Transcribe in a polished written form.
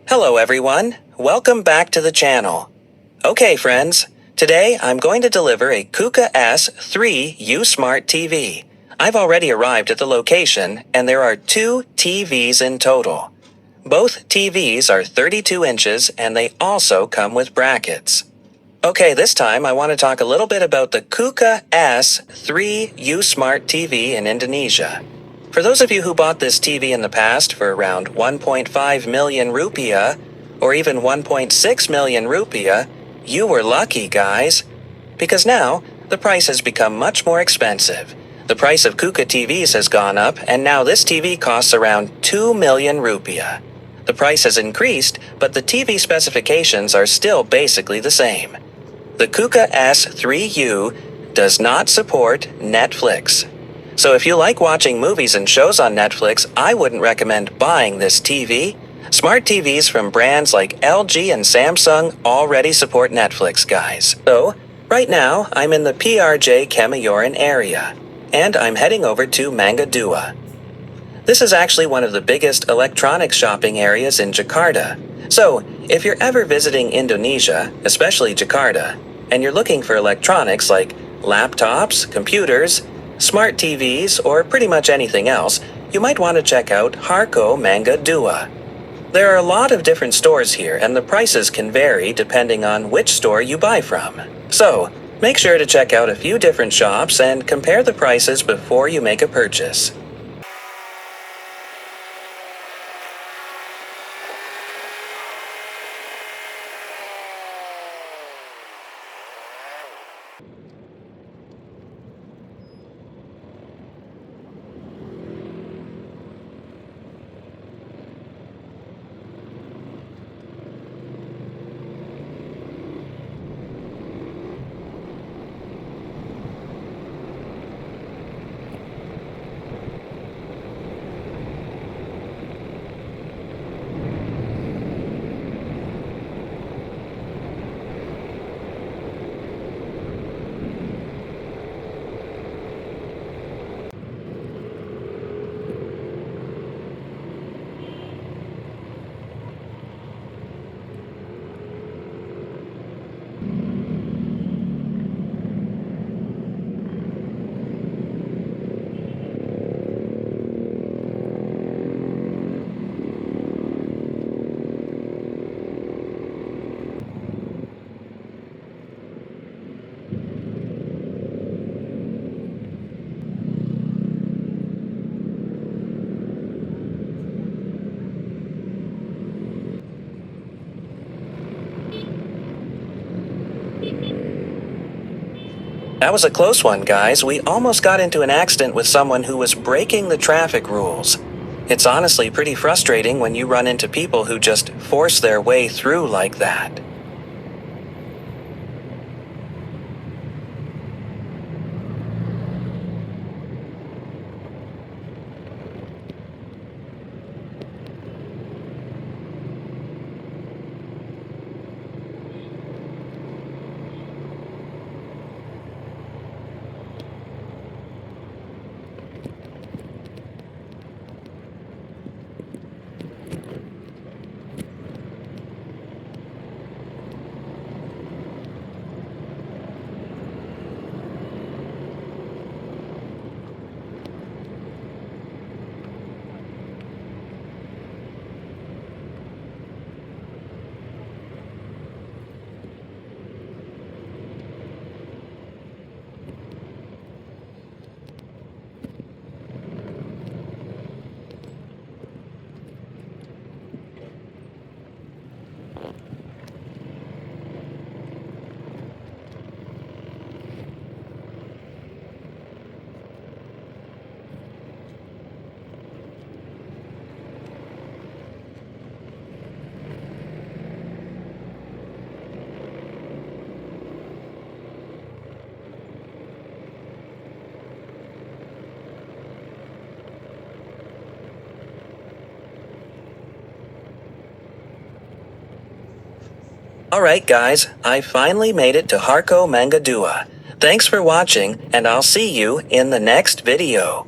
Hello everyone, welcome back to the channel. Okay friends, today I'm going to deliver a CooCaa S3U Smart TV. I've already arrived at the location and there are 2 TVs in total. Both TVs are 32 inches and they also come with brackets. Okay, this time I want to talk a little bit about the CooCaa S3U Smart TV in Indonesia. For those of you who bought this TV in the past for around 1.5 million rupiah, or even 1.6 million rupiah, you were lucky, guys. Because now, the price has become much more expensive. The price of CooCaa TVs has gone up, and now this TV costs around 2 million rupiah. The price has increased, but the TV specifications are still basically the same. The CooCaa S3U does not support Netflix. So if you like watching movies and shows on Netflix, I wouldn't recommend buying this TV. Smart TVs from brands like LG and Samsung already support Netflix, guys. So, right now, I'm in the PRJ Kemayoran area, and I'm heading over to Mangga 2. This is actually one of the biggest electronics shopping areas in Jakarta. So, if you're ever visiting Indonesia, especially Jakarta, and you're looking for electronics like laptops, computers, smart TVs, or pretty much anything else, you might want to check out Harko Mangga 2. There are a lot of different stores here, and the prices can vary depending on which store you buy from. So, make sure to check out a few different shops and compare the prices before you make a purchase. That was a close one, guys. We almost got into an accident with someone who was breaking the traffic rules. It's honestly pretty frustrating when you run into people who just force their way through like that. Alright guys, I finally made it to Harko Mangga 2. Thanks for watching, and I'll see you in the next video.